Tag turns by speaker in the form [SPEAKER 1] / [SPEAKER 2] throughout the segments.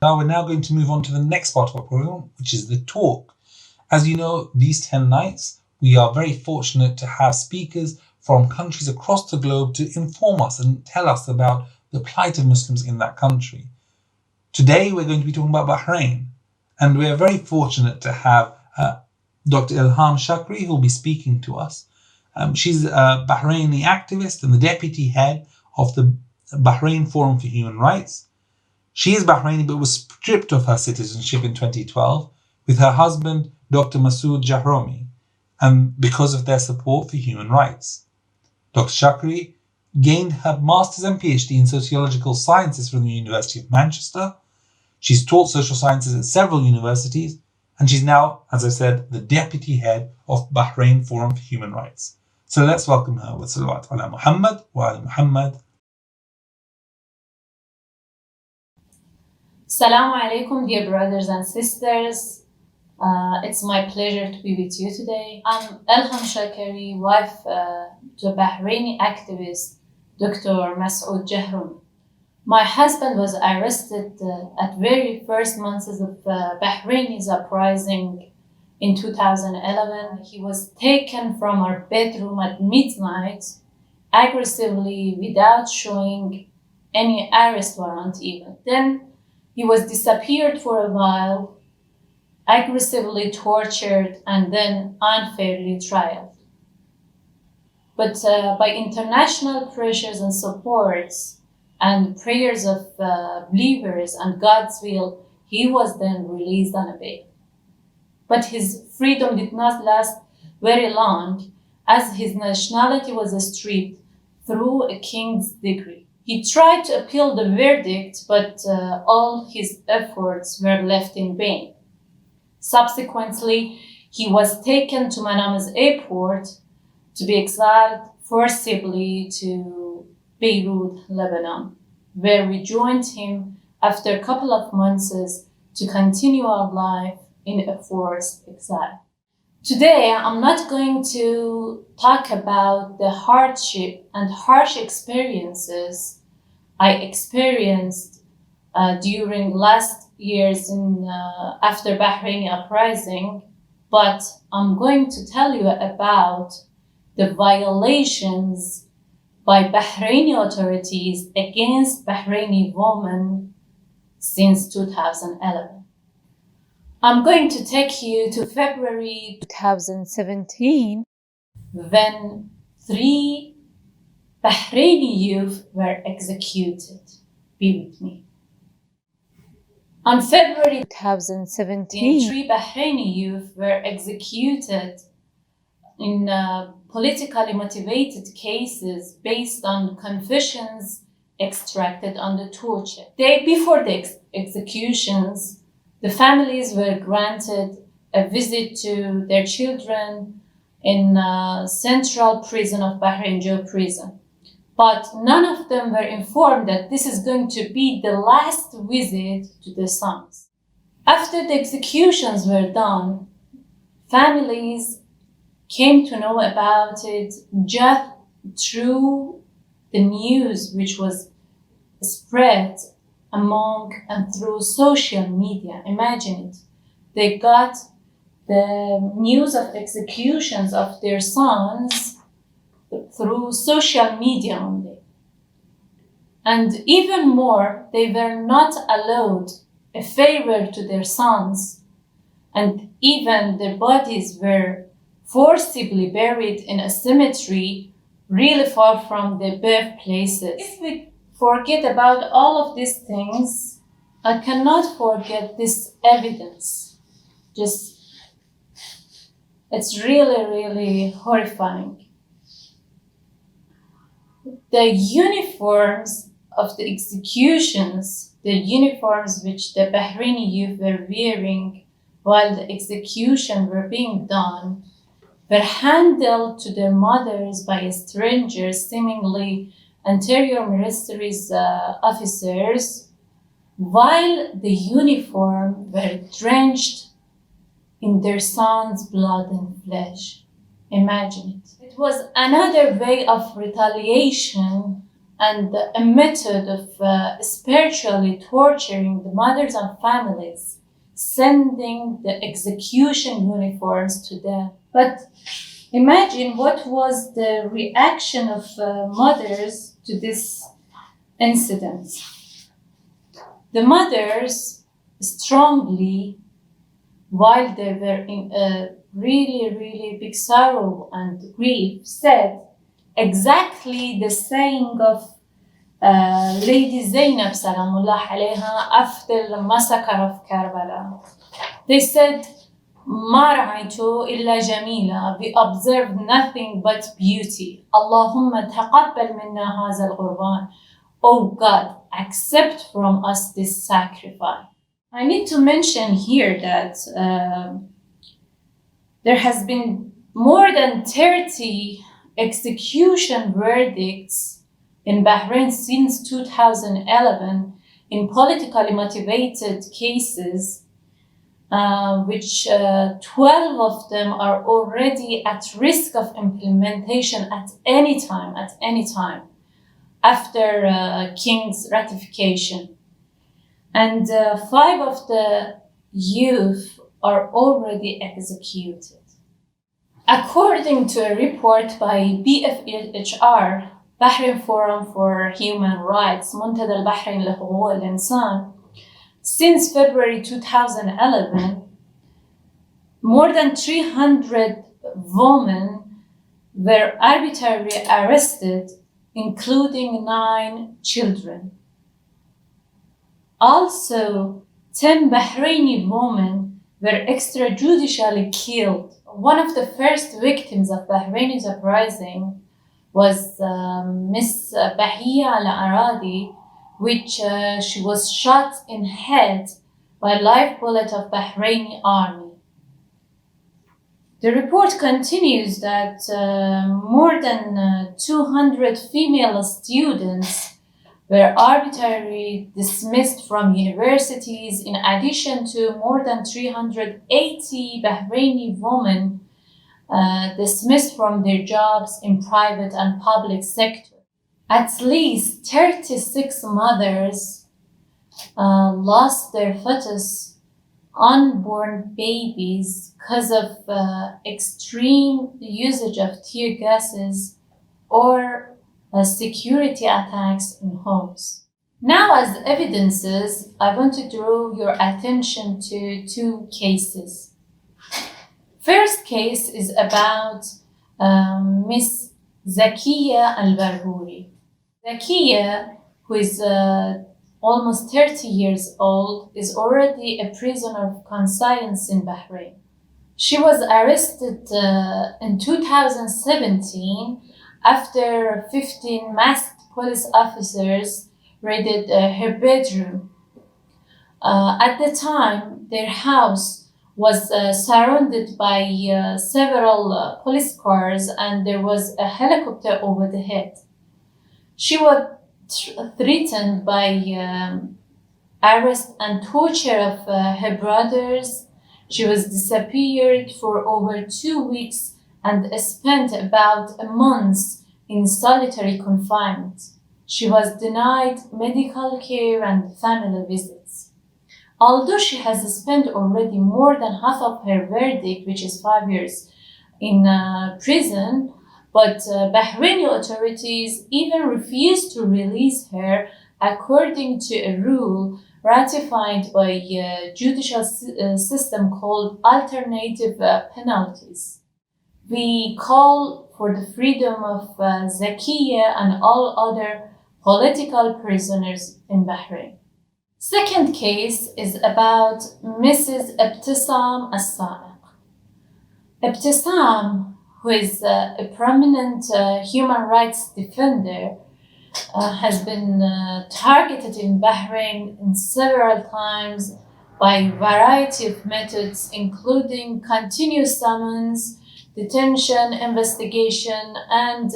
[SPEAKER 1] Now we're going to move on to the next part of our program, which is the talk. As you know, these 10 nights, we are very fortunate to have speakers from countries across the globe to inform us and tell us about the plight of Muslims in that country. Today, we're going to be talking about Bahrain, and we are very fortunate to have Dr. Elham Shakry, who will be speaking to us. She's a Bahraini activist and the deputy head of the Bahrain Forum for Human Rights. She is Bahraini but was stripped of her citizenship in 2012 with her husband, Dr. Masoud Jahromi, and because of their support for human rights. Dr. Shakry gained her Master's and PhD in Sociological Sciences from the University of Manchester. She's taught social sciences at several universities, and she's now, as I said, the deputy head of Bahrain Forum for Human Rights. So let's welcome her with salawat ala Muhammad wa ala Muhammad.
[SPEAKER 2] Assalamu alaikum, dear brothers and sisters. It's my pleasure to be with you today. I'm Elham Shakry, wife to a Bahraini activist, Dr Masoud Jahromi. My husband was arrested at very first months of Bahraini's uprising in 2011. He was taken from our bedroom at midnight, aggressively, without showing any arrest warrant even. Then he was disappeared for a while, aggressively tortured, and then unfairly tried. But by international pressures and supports and prayers of believers and God's will, he was then released on a bail. But his freedom did not last very long, as his nationality was stripped through a king's decree. He tried to appeal the verdict, but all his efforts were left in vain. Subsequently, he was taken to Manamah's airport to be exiled forcibly to Beirut, Lebanon, where we joined him after a couple of months to continue our life in a forced exile. Today, I'm not going to talk about the hardship and harsh experiences I experienced during last years after Bahraini uprising, but I'm going to tell you about the violations by Bahraini authorities against Bahraini women since 2011. I'm going to take you to February 2017, when 3 Bahraini youth were executed. Be with me. On February 2017, 3 Bahraini youth were executed in politically motivated cases based on confessions extracted under torture. The day before the executions, the families were granted a visit to their children in central prison of Bahrain jail prison. But none of them were informed that this is going to be the last visit to their sons. After the executions were done, families came to know about it just through the news which was spread among and through social media. Imagine it. They got the news of executions of their sons through social media only. And even more, they were not allowed a favor to their sons, and even their bodies were forcibly buried in a cemetery really far from their birthplaces. If we forget about all of these things, I cannot forget this evidence. It's really, really horrifying. The uniforms of the executions, the uniforms which the Bahraini youth were wearing while the execution were being done, were handed to their mothers by strangers, seemingly Interior Ministry's officers, while the uniform were drenched in their sons' blood and flesh. Imagine it. It was another way of retaliation and a method of spiritually torturing the mothers and families, sending the execution uniforms to them. But imagine what was the reaction of mothers to this incident. The mothers strongly, while they were in a really, really big sorrow and grief, said exactly the saying of Lady Zainab Salamullah alayha after the massacre of Karbala. They said, ما رأيت إلا جميلة. We observed nothing but beauty. اللهم تقبل منا هذا القربان. Oh God, accept from us this sacrifice. I need to mention here that there has been more than 30 execution verdicts in Bahrain since 2011 in politically motivated cases, which 12 of them are already at risk of implementation at any time, after King's ratification. And 5 of the youth are already executed. According to a report by BFHR, Bahrain Forum for Human Rights, منتدى البحرين لحقوق الإنسان, since February 2011, more than 300 women were arbitrarily arrested, including 9 children. Also, 10 Bahraini women were extrajudicially killed. One of the first victims of Bahraini's uprising was Miss Bahia Al-Aradi, which she was shot in head by a live bullet of Bahraini army. The report continues that more than 200 female students were arbitrarily dismissed from universities, in addition to more than 380 Bahraini women dismissed from their jobs in private and public sector. At least 36 mothers lost their fetus, unborn babies, because of extreme usage of tear gases or security attacks in homes. Now, as evidences, I want to draw your attention to 2 cases. First case is about Miss Zakiya Al-Barhouri. Zakiya, who is almost 30 years old, is already a prisoner of conscience in Bahrain. She was arrested in 2017 after 15 masked police officers raided her bedroom. At the time, their house was surrounded by several police cars, and there was a helicopter over the head. She was threatened by arrest and torture of her brothers. She was disappeared for over 2 weeks and spent about a month in solitary confinement. She was denied medical care and family visits. Although she has spent already more than half of her verdict, which is 5 years, in prison, but Bahraini authorities even refused to release her according to a rule ratified by a judicial system called alternative penalties. We call for the freedom of Zakiya and all other political prisoners in Bahrain. Second case is about Mrs. Ibtisam As-Sadiq. Ibtisam, who is a prominent human rights defender, has been targeted in Bahrain several times by a variety of methods, including continuous summons, detention, investigation, and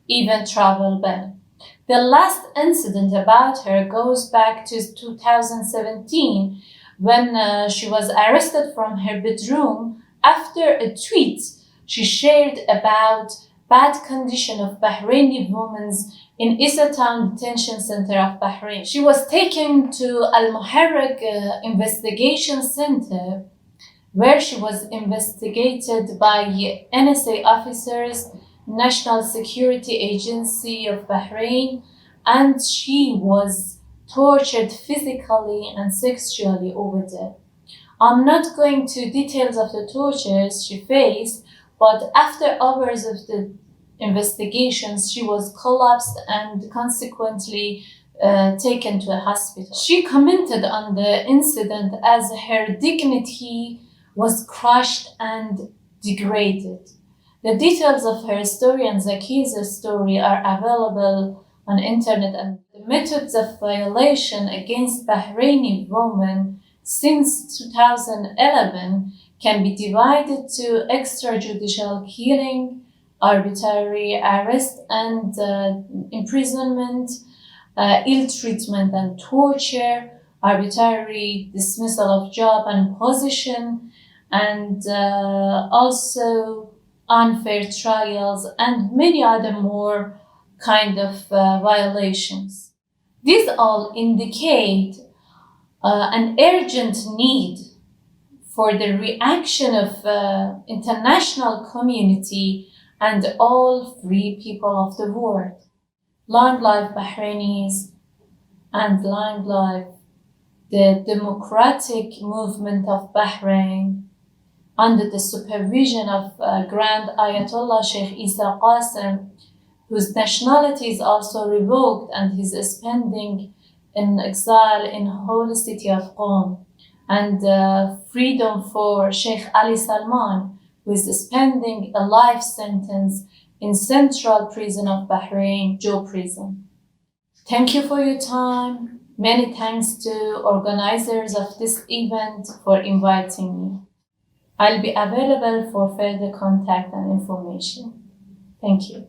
[SPEAKER 2] even travel ban. The last incident about her goes back to 2017, when she was arrested from her bedroom after a tweet she shared about bad condition of Bahraini women's in Issa Town Detention Center of Bahrain. She was taken to Al-Muharraq Investigation Center, where she was investigated by NSA officers, National Security Agency of Bahrain, and she was tortured physically and sexually over there. I'm not going to details of the tortures she faced, but after hours of the investigations, she was collapsed and consequently taken to a hospital. She commented on the incident as her dignity was crushed and degraded. The details of her story and Zaki's story are available on internet, and the methods of violation against Bahraini women since 2011 can be divided to extrajudicial killing, arbitrary arrest and imprisonment, ill treatment and torture, arbitrary dismissal of job and position, and also unfair trials and many other more kind of violations. These all indicate an urgent need for the reaction of international community and all free people of the world. Long life Bahrainis and long life the democratic movement of Bahrain under the supervision of Grand Ayatollah Sheikh Isa Qasim, whose nationality is also revoked and is spending in exile in holy city of Qom, and freedom for Sheikh Ali Salman, who is spending a life sentence in central prison of Bahrain, Joe Prison. Thank you for your time. Many thanks to organizers of this event for inviting me. I'll be available for further contact and information. Thank you.